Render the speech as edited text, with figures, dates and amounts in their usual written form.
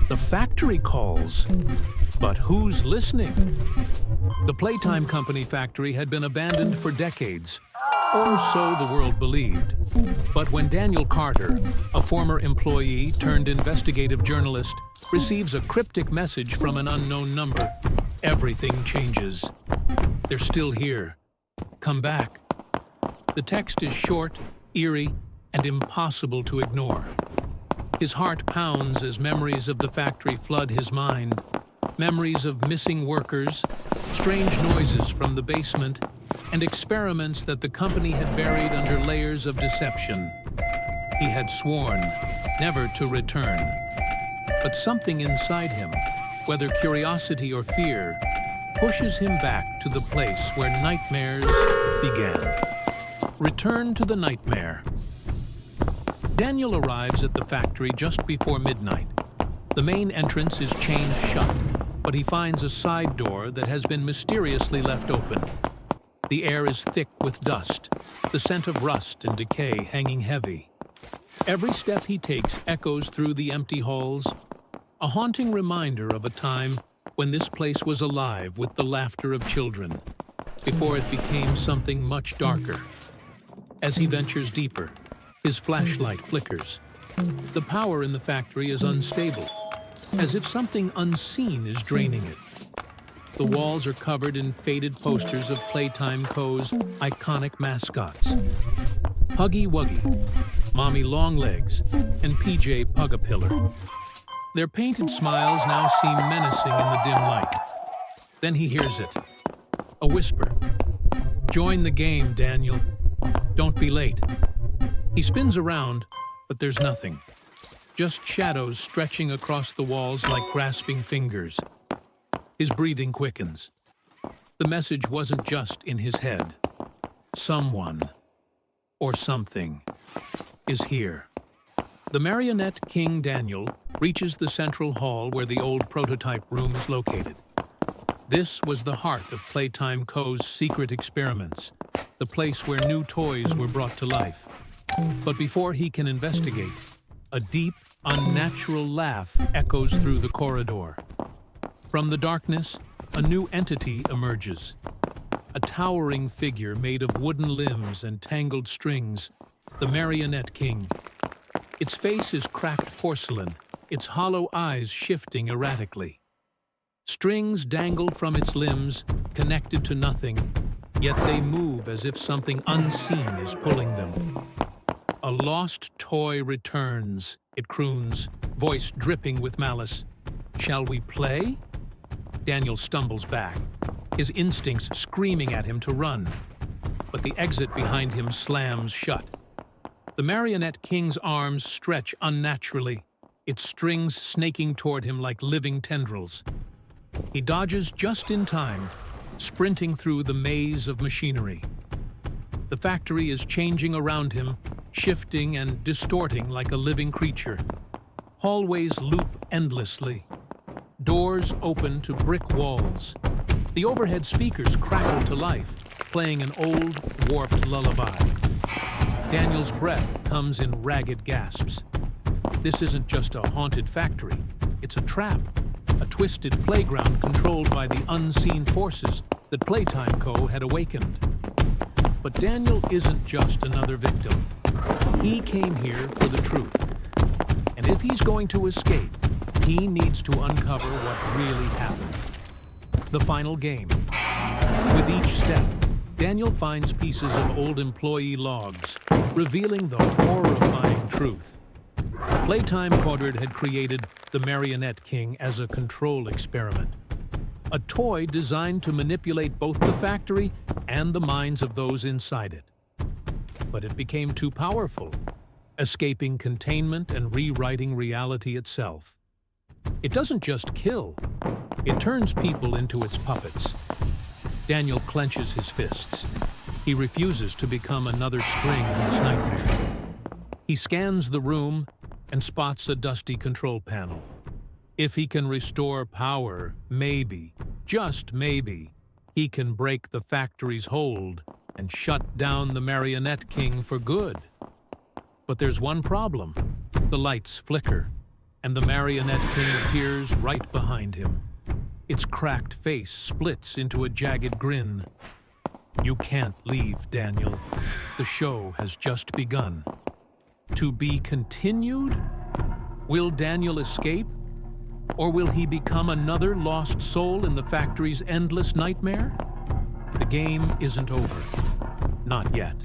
The factory calls, but who's listening? The Playtime Company factory had been abandoned for decades, or so the world believed. But when Daniel Carter, a former employee turned investigative journalist, receives a cryptic message from an unknown number, everything changes. They're still here. Come back. The text is short, eerie, and impossible to ignore. His heart pounds as memories of the factory flood his mind. Memories of missing workers, strange noises from the basement, and experiments that the company had buried under layers of deception. He had sworn never to return. But something inside him, whether curiosity or fear, pushes him back to the place where nightmares began. Return to the nightmare. Daniel arrives at the factory just before midnight. The main entrance is chained shut, but he finds a side door that has been mysteriously left open. The air is thick with dust, the scent of rust and decay hanging heavy. Every step he takes echoes through the empty halls, a haunting reminder of a time when this place was alive with the laughter of children, before it became something much darker. As he ventures deeper, his flashlight flickers. The power in the factory is unstable, as if something unseen is draining it. The walls are covered in faded posters of Playtime Co.'s iconic mascots. Huggy Wuggy, Mommy Longlegs, and PJ Pug-a-Pillar. Their painted smiles now seem menacing in the dim light. Then he hears it. A whisper. Join the game, Daniel. Don't be late. He spins around, but there's nothing. Just shadows stretching across the walls like grasping fingers. His breathing quickens. The message wasn't just in his head. Someone, or something, is here. The Marionette King Daniel reaches the central hall where the old prototype room is located. This was the heart of Playtime Co.'s secret experiments, the place where new toys were brought to life. But before he can investigate, a deep, unnatural laugh echoes through the corridor. From the darkness, a new entity emerges. A towering figure made of wooden limbs and tangled strings, the Marionette King. Its face is cracked porcelain, its hollow eyes shifting erratically. Strings dangle from its limbs, connected to nothing, yet they move as if something unseen is pulling them. A lost toy returns, it croons, voice dripping with malice. Shall we play? Daniel stumbles back, his instincts screaming at him to run. But the exit behind him slams shut. The Marionette King's arms stretch unnaturally, its strings snaking toward him like living tendrils. He dodges just in time, sprinting through the maze of machinery. The factory is changing around him, shifting and distorting like a living creature. Hallways loop endlessly. Doors open to brick walls. The overhead speakers crackle to life, playing an old, warped lullaby. Daniel's breath comes in ragged gasps. This isn't just a haunted factory. It's a trap, a twisted playground controlled by the unseen forces that Playtime Co. had awakened. But Daniel isn't just another victim. He came here for the truth. And if he's going to escape, he needs to uncover what really happened. The final game. With each step, Daniel finds pieces of old employee logs, revealing the horrifying truth. Playtime Co. had created the Marionette King as a control experiment. A toy designed to manipulate both the factory and the minds of those inside it. But it became too powerful, escaping containment and rewriting reality itself. It doesn't just kill, it turns people into its puppets. Daniel clenches his fists. He refuses to become another string in this nightmare. He scans the room and spots a dusty control panel. If he can restore power, maybe, just maybe, he can break the factory's hold and shut down the Marionette King for good. But there's one problem. The lights flicker. and the Marionette King appears right behind him. Its cracked face splits into a jagged grin. You can't leave, Daniel. The show has just begun. To be continued? Will Daniel escape? Or will he become another lost soul in the factory's endless nightmare? The game isn't over. Not yet.